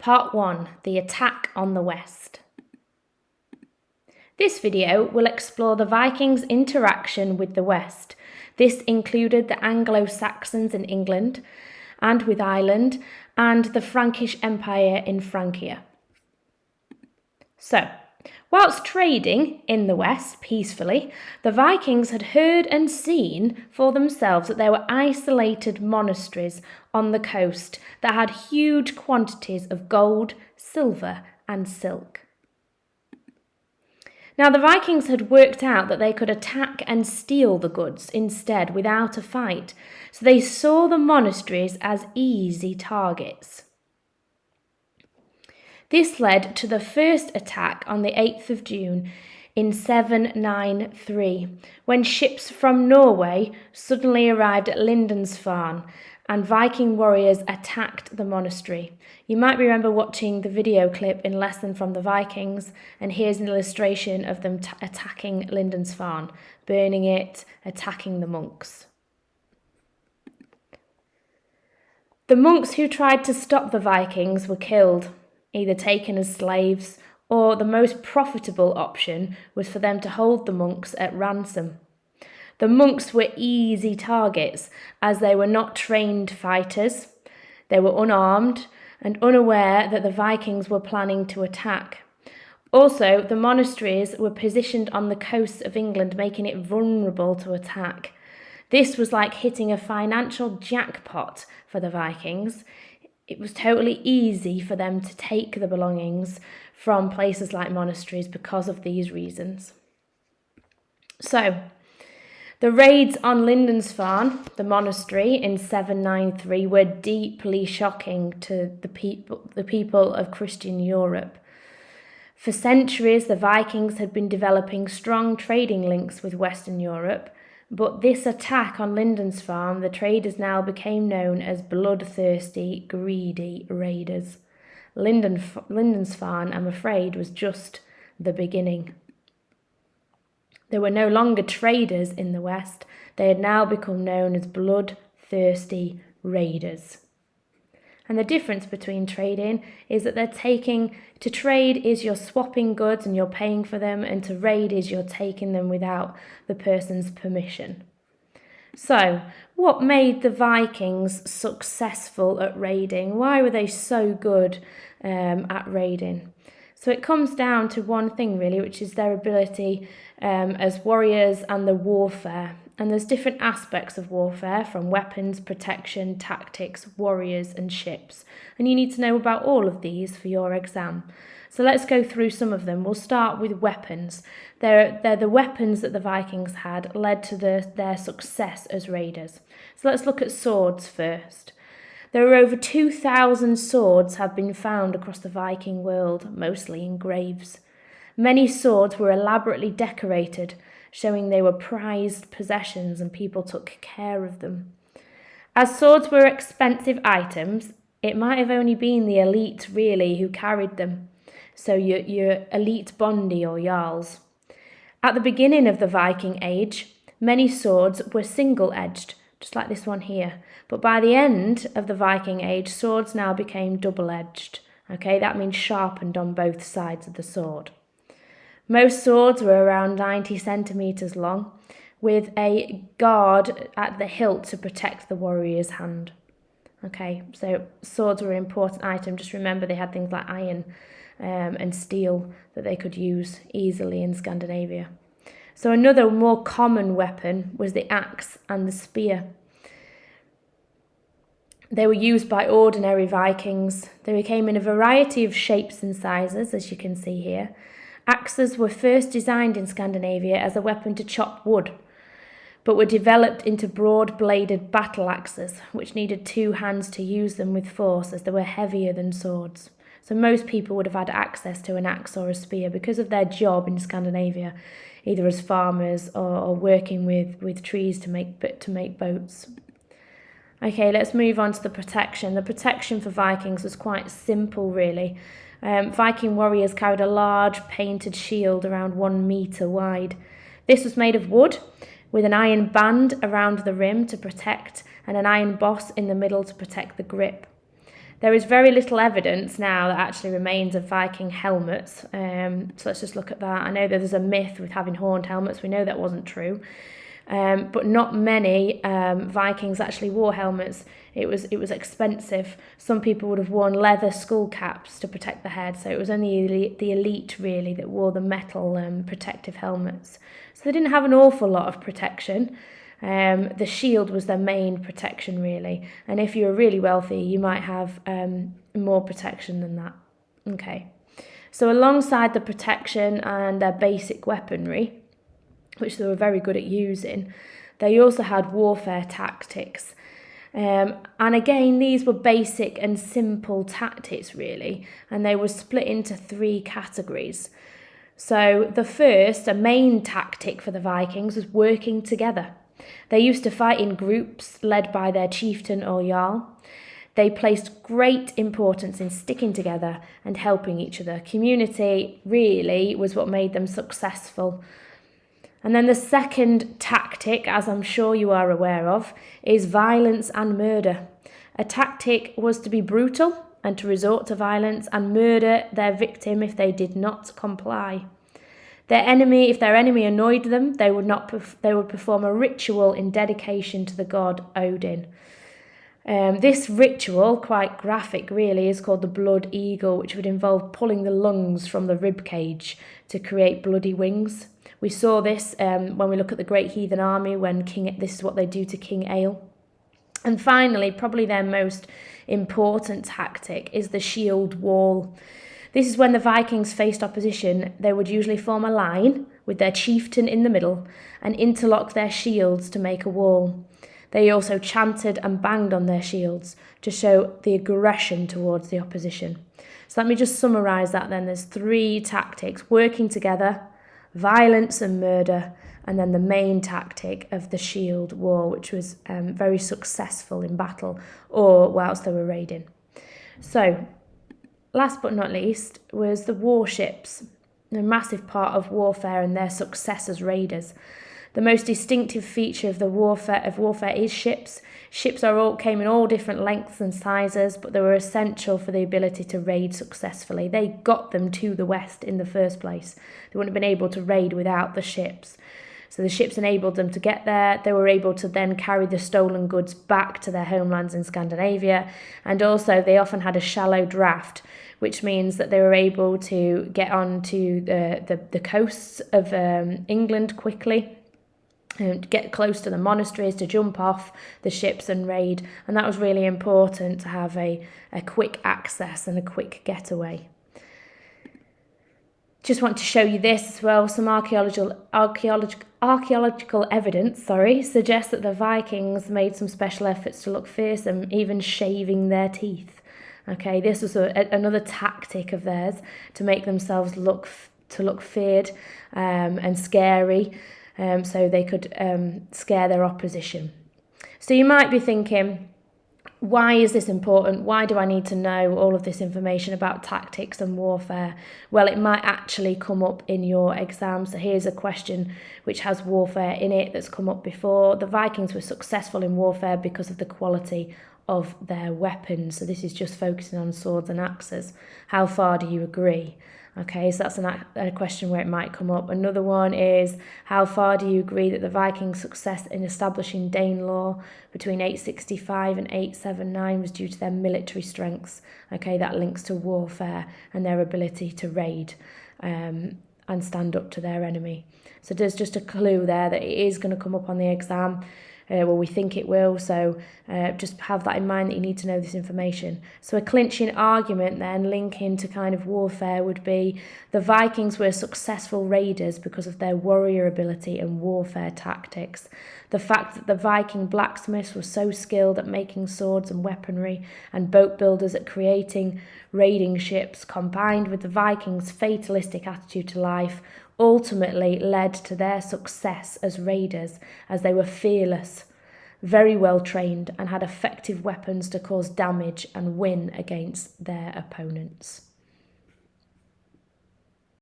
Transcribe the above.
Part 1, the attack on the west. This video will explore the Vikings' interaction with the west. This included the Anglo-Saxons in England and with Ireland and the Frankish Empire in Francia. So, whilst trading in the west peacefully, the Vikings had heard and seen for themselves that there were isolated monasteries on the coast that had huge quantities of gold, silver and silk. Now the Vikings had worked out that they could attack and steal the goods instead without a fight, so they saw the monasteries as easy targets. This led to the first attack on the 8th of June in 793, when ships from Norway suddenly arrived at Lindisfarne and Viking warriors attacked the monastery. You might remember watching the video clip in Lesson from the Vikings, and here's an illustration of them attacking Lindisfarne, burning it, attacking the monks. The monks who tried to stop the Vikings were killed, either taken as slaves, or the most profitable option was for them to hold the monks at ransom. The monks were easy targets as they were not trained fighters, they were unarmed and unaware that the Vikings were planning to attack. Also, the monasteries were positioned on the coasts of England, making it vulnerable to attack. This was like hitting a financial jackpot for the Vikings. It was totally easy for them to take the belongings from places like monasteries because of these reasons. So, the raids on Lindisfarne, the monastery, in 793 were deeply shocking to the people of Christian Europe. For centuries, the Vikings had been developing strong trading links with Western Europe, but this attack on Lindisfarne, the traders now became known as bloodthirsty, greedy raiders. Lindisfarne, I'm afraid, was just the beginning. They were no longer traders in the West. They had now become known as bloodthirsty raiders. And the difference between trading is that to trade is you're swapping goods and you're paying for them, and to raid is you're taking them without the person's permission. So, what made the Vikings successful at raiding? Why were they so good at raiding? So it comes down to one thing really, which is their ability as warriors and the warfare. And there's different aspects of warfare, from weapons, protection, tactics, warriors and ships. And you need to know about all of these for your exam. So let's go through some of them. We'll start with weapons. They're the weapons that the Vikings had led to their success as raiders. So let's look at swords first. There are over 2,000 swords have been found across the Viking world, mostly in graves. Many swords were elaborately decorated, showing they were prized possessions and people took care of them. As swords were expensive items, it might have only been the elite really who carried them, so your elite bondi or jarls. At the beginning of the Viking Age, many swords were single-edged, just like this one here. But by the end of the Viking Age, swords now became double-edged. Okay, that means sharpened on both sides of the sword. Most swords were around 90 centimetres long, with a guard at the hilt to protect the warrior's hand. Okay, so swords were an important item. Just remember they had things like iron and steel that they could use easily in Scandinavia. So another more common weapon was the axe and the spear. They were used by ordinary Vikings. They came in a variety of shapes and sizes, as you can see here. Axes were first designed in Scandinavia as a weapon to chop wood, but were developed into broad-bladed battle axes, which needed two hands to use them with force, as they were heavier than swords. So most people would have had access to an axe or a spear because of their job in Scandinavia, either as farmers or working with trees to make boats. Okay, let's move on to the protection. The protection for Vikings was quite simple, really. Viking warriors carried a large painted shield around 1 metre wide. This was made of wood, with an iron band around the rim to protect, and an iron boss in the middle to protect the grip. There is very little evidence now that actually remains of Viking helmets. So let's just look at that. I know there's a myth with having horned helmets. We know that wasn't true. But not many Vikings actually wore helmets. It was expensive. Some people would have worn leather skull caps to protect the head, so it was only the elite really that wore the metal protective helmets. So they didn't have an awful lot of protection. The shield was their main protection really, and if you were really wealthy you might have more protection than that. Okay, so alongside the protection and their basic weaponry, which they were very good at using, they also had warfare tactics. And again, these were basic and simple tactics really, and they were split into 3 categories. So the first, a main tactic for the Vikings, was working together. They used to fight in groups led by their chieftain or jarl. They placed great importance in sticking together and helping each other. Community really was what made them successful. And then the second tactic, as I'm sure you are aware of, is violence and murder. A tactic was to be brutal and to resort to violence and murder their victim if they did not comply. If their enemy annoyed them, they would perform a ritual in dedication to the god Odin. This ritual, quite graphic really, is called the blood eagle, which would involve pulling the lungs from the rib cage to create bloody wings. We saw this when we look at the Great Heathen Army, this is what they do to King Egil. And finally, probably their most important tactic is the shield wall. This is when the Vikings faced opposition. They would usually form a line with their chieftain in the middle and interlock their shields to make a wall. They also chanted and banged on their shields to show the aggression towards the opposition. So let me just summarise that then. There's 3 tactics: working together, violence and murder, and then the main tactic of the shield wall, which was very successful in battle or whilst they were raiding. So, last but not least, was the warships, a massive part of warfare and their success as raiders. The most distinctive feature of warfare is ships. Ships came in all different lengths and sizes, but they were essential for the ability to raid successfully. They got them to the west in the first place. They wouldn't have been able to raid without the ships. So the ships enabled them to get there. They were able to then carry the stolen goods back to their homelands in Scandinavia. And also they often had a shallow draft, which means that they were able to get onto the coasts of England quickly, and get close to the monasteries, to jump off the ships and raid. And that was really important, to have a quick access and a quick getaway. Just want to show you this as well. Some archaeological evidence, suggests that the Vikings made some special efforts to look fearsome, even shaving their teeth. Okay, this was another tactic of theirs to make themselves look feared and scary. So they could scare their opposition. So you might be thinking, why is this important? Why do I need to know all of this information about tactics and warfare? Well, it might actually come up in your exam. So here's a question which has warfare in it that's come up before. The Vikings were successful in warfare because of the quality of their weapons. So this is just focusing on swords and axes. How far do you agree? Okay, so that's a question where it might come up. Another one is, how far do you agree that the Vikings' success in establishing Danelaw between 865 and 879 was due to their military strengths? Okay, that links to warfare and their ability to raid and stand up to their enemy. So there's just a clue there that it is going to come up on the exam. We think it will, so just have that in mind, that you need to know this information. So a clinching argument then, linking to kind of warfare, would be the Vikings were successful raiders because of their warrior ability and warfare tactics. The fact that the Viking blacksmiths were so skilled at making swords and weaponry, and boat builders at creating raiding ships, combined with the Vikings' fatalistic attitude to life, ultimately led to their success as raiders, as they were fearless, very well trained, and had effective weapons to cause damage and win against their opponents.